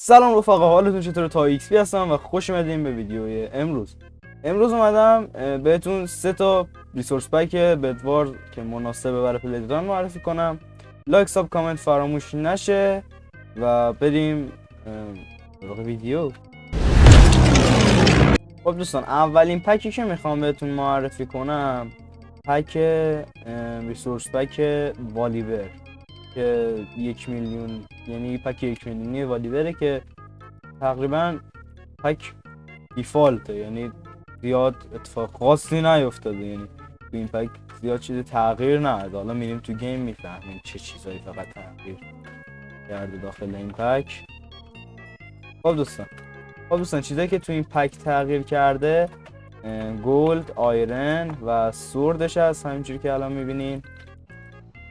سلام رفقا، حالتون چطوره؟ تا ایکس پی هستم و خوش اومدین به ویدیوی امروز اومدم بهتون 3 ریسورس پک بدوار که مناسبه برای پلیدتان معرفی کنم. لایک ساب کامنت فراموش نشه و بریم سراغ ویدیو. خب دوستان، اولین پکی که میخوام بهتون معرفی کنم پک ریسورس پک والیبر که 1,000,000، یعنی پک 1,000,000 والیبره که تقریبا پک دیفالته، یعنی زیاد اتفاق خاصی نیفتاده، یعنی تو این پک زیاد چیزی تغییر نداده. حالا میریم تو گیم میفهمیم چه چیزایی فقط تغییر کرده داخل این پک. خب دوستان چیزایی که تو این پک تغییر کرده گولد، آیرن و سوردش هست، همینجوری که الان میبینین.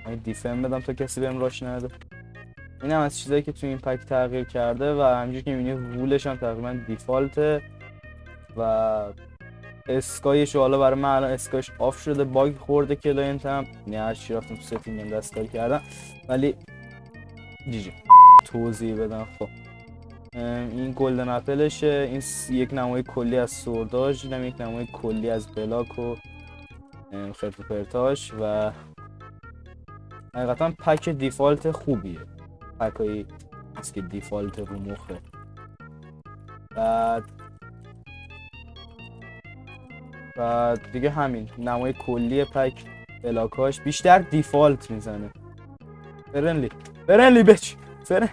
من دیفن بدم تا کسی بهم راش نده. این هم از چیزایی که تو این پک تغییر کرده و همینجوری که میبینید وولش هم تقریبا دیفالته و اسکایش حالا برای من الان اسکایش آف شده، باگ خورده کلاینت هم، یعنی هر چی رفتم تو ستینگ هم دستکاری کردم ولی جی توضیح بدم. خب این گلدن اپلشه، این یک نمای کلی از سورداش، اینم یک نمای کلی از بلاک و خرت و پرتاش و حقیقتا پک دیفالت خوبیه، پکایی هست که دیفالت رو مخه. و دیگه همین نمای کلی پک بلاکاش بیشتر دیفالت میزنه. فرنلی بچ فرنلی.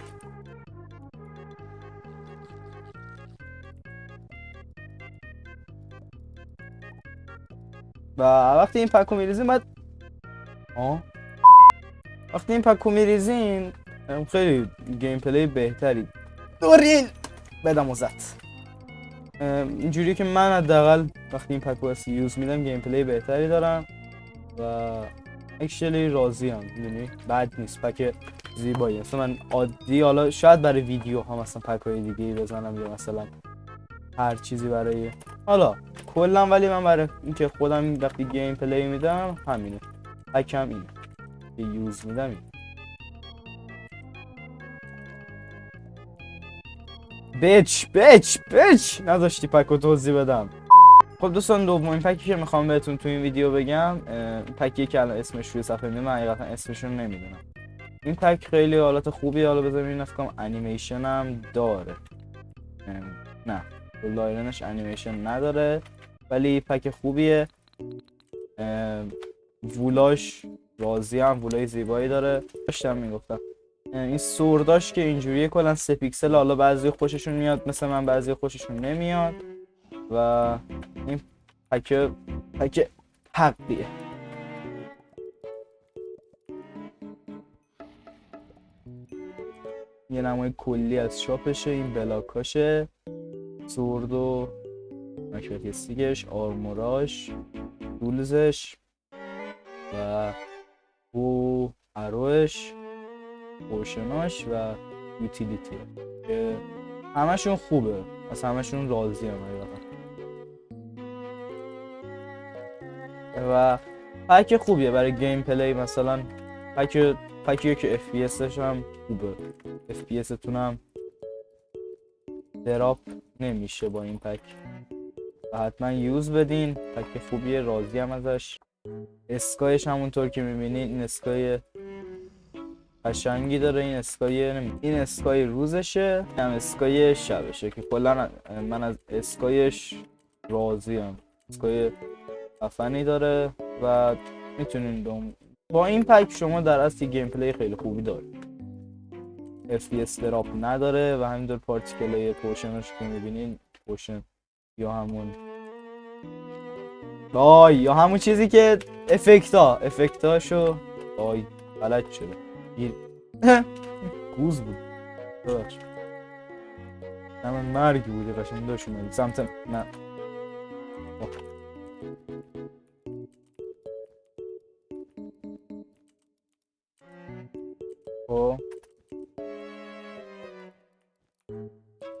و وقتی این پکو میریزین خیلی گیم پلی بهتری دارین بدم وزت. اینجوری که من حداقل وقتی این پکو یوز میدم گیم پلی بهتری دارم و اکچولی راضی ام، میدونی بد نیست، پک زیبایی. مثلا من عادی حالا شاید برای ویدیو هم مثلا پکای دیگه ای بزنم یا مثلا هر چیزی برای حالا کلا، ولی من برای اینکه خودم وقتی گیم پلی میدم همینه، پکم اینه که یوز میدم این. بچ نداشتی پکو توضیح بدم. خب دوستان، دومین پکی که میخوام بهتون تو این ویدیو بگم پکی که الان اسمش روی صفحه میاد، من حقیقتا اسمشون نمیدونم. این پک خیلی حالت خوبیه. حالا بذاریم این افکام انیمیشن هم داره، نه گولد آیرنش انیمیشن نداره ولی پک خوبیه. وولاش راضی هم، وولای زیبایی داره. داشتم میگفتم این سورداش که اینجوریه کلا 3 پیکسل، حالا بعضی خوششون میاد مثل من، بعضی خوششون نمیاد و این پک حقیه. یه نمای کلی از شاپشه، این بلاکاشه، سورد و مکراتیستیکش، آرموراش، دولزش و بو اروش، پورشناش و یوتیلیتی که همشون خوبه، از همشون راضی هم و پک خوبیه برای گیم پلی. مثلا پکیه که اف پی اسش هم خوبه، اف پی اس تون هم دراپ نمیشه با این پک و حتما یوز بدین. پک خوبیه، راضی هم ازش. اسکایش همونطور که میبینین این اسکای قشنگی داره. این اسکای روزشه، هم اسکای شبشه که کلا من از اسکایش راضیم. اسکای خفنی داره و میتونین با این پک شما در اصل گیم پلی خیلی خوبی دارید. FPS دراپ نداره و همینطور پارتیکلای پورشنش که میبینین، پورشن یا همون چیزی که افکتاشو غلط شده گوز بود ببخش، من مرگی بودی قشنگ داشت اومدی سمت من. خب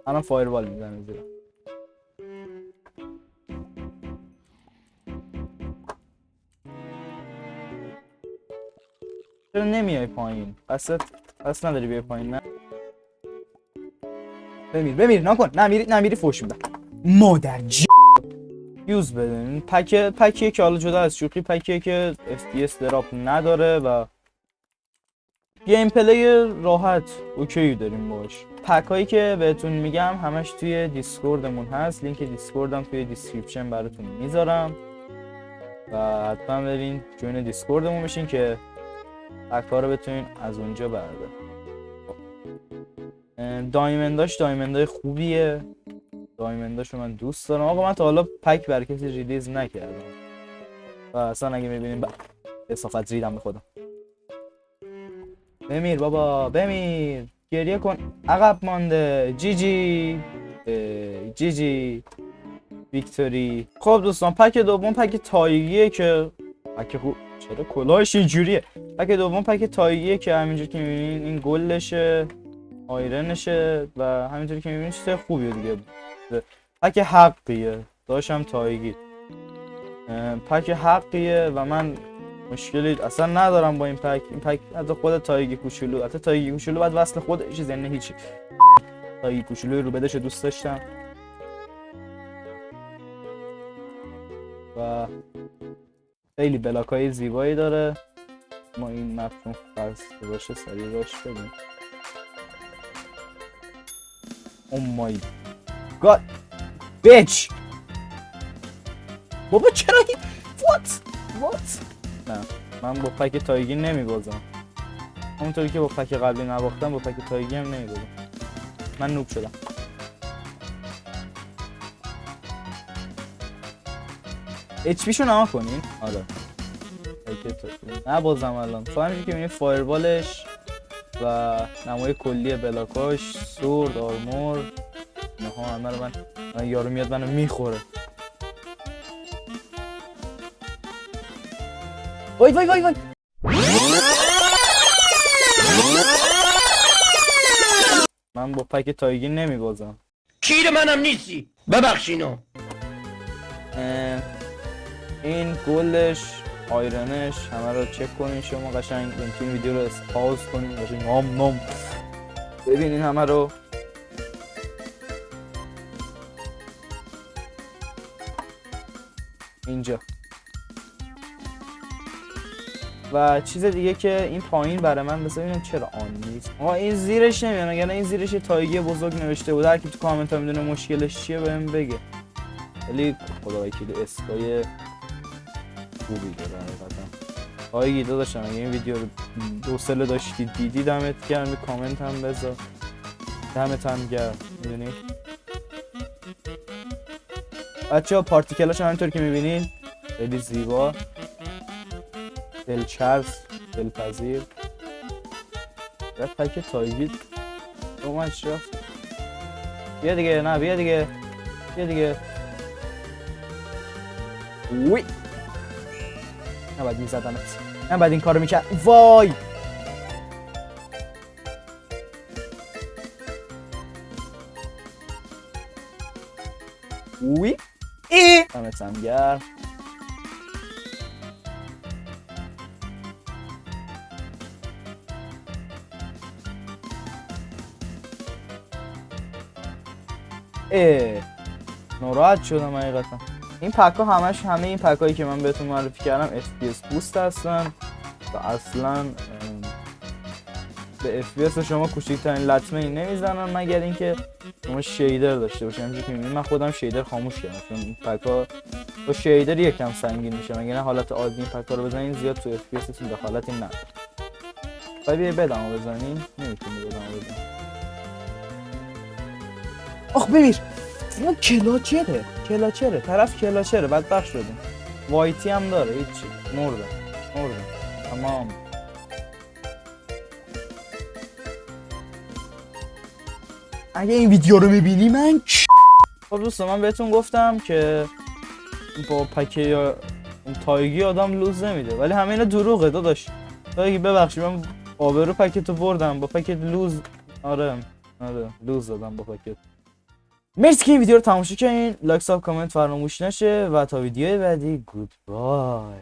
الان فایروال میزنه زیرا. چرا نمیای پایین؟ قصد نداری بیای پایین؟ نه بمیر نکن. نمیری فوش میدم مادر یوز بدین. پکیه که حالا جدا از شوخی پکیه که FPS دراپ نداره و گیم پلی راحت اوکی داریم باش. پکایی که بهتون میگم همش توی دیسکوردمون هست. لینک دیسکوردم توی دیسکریپشن براتون میذارم و حتما برین جوین دیسکوردمون بشین که پکا رو بتونین از اونجا بردارین. دایمندای خوبیه. دایمنداشو من دوست دارم. آقا من تا حالا پک برای کسی ریلیز نکردم و اصلا اگه میبینیم اصافت ریدم به خودم. بمیر بابا بمیر. گریه کن عقب مانده. جی ویکتوری. خب دوستان پک دوم پک تایگیه که پک خوب. چرا کلاهش اینجوریه؟ پک دوم پک تایگیه که همینجور که میبینین این گلشه، آیرنشه و همینطوری که میبینین چیز خوبیه دیگه. پک حقیه. داشتم تایگی. پک حقیه و من مشکلی اصلا ندارم با این پک. این پک حتی خود تایگی کوچولو، حتی تایگی کوچولو بعد وصل خودش یعنی هیچی. تایگی کوچولو رو بدش دوست داشتم و خیلی بلاکای زیبایی داره. ما این مفهوم فرسته باشه سریع راش بدیم. او مای گاد بیچ. بابا چرا این وات نه من با پک تایگی نمیبازم. همونطوری که با پک قبلی نباختم با پک تایگی هم نمیبازم. من نوب شدم. HP شو نما کنین. آره نبازم الان. تو همینجوری که میبینی فایربالش و نمای کلی بلاکاش، سورد، آرمور اینها همه رو من یارو میاد منو میخوره. وای من با پک تایگی نمیبازم. کیر منم نیستی ببخشینو. این گلش، آیرنش همه رو چک کنین شما قشنگ. این ویدیو رو پاوز کنین قشنگ نام ببینین همه رو. اینجا و چیز دیگه که این پایین برای من بس ببینم چرا آن نیست. آقا این زیرش نمیاد. اگر این زیرش تایگی بزرگ نوشته بود هر کی تو کامنت ها میدونه مشکلش چیه بهم بگه. ولی خدا وکیلی اسکای خوبی داره حقیقتا. تایگی داداشم اگه این ویدیو رو حوصله داشتید دیدی دمت گرم. به کامنت هم بذار. دمت هم گرم. میدونی بچه‌ها پارتیکلاش همینطور که میبینین خیلی زیبا، دلچرس، دلپذیر. بعد پک تایگی اومدش رفت. بیا دیگه. نه بیا دیگه وی نباید میزدمت. نباید این کارو میکرد. وای وی دمت هم گرم. ناراحت شدم حقیقتا. این پک ها همه این پک هایی که من بهتون معرفی کردم FPS بوست هستن و اصلا به FPS شما کوچکترین لطمه ای نمیزنن مگر اینکه شما شیدر داشته باشید. همونجوری که میبینید من خودم شیدر خاموش کردم چون این پک ها با شیدر یکم سنگین میشه. مگر نه حالت عادی این پک ها رو بزنین زیاد تو FPS تون دخالتی نداره. بیا بدمو بزنین نمیتونی بدمو بزنین. آخ ببین اینا کلاچره طرف کلاچره بدبخت شدیم. وایتی هم داره هیچی. مرده تمام. اگه این ویدیو رو میبینی من خب دوستان من بهتون گفتم که با پکه یا تایگی آدم لوز نمیده ولی همه اینا دروغه داداش. تایگی ببخشید من آبرو پکتو بردم با پکت لوز. آره لوز دادم با پکت. مرسی که این ویدیو رو تماشا کردین. لایک ساب کامنت فراموش نشه و تا ویدیوی بعدی گود بای.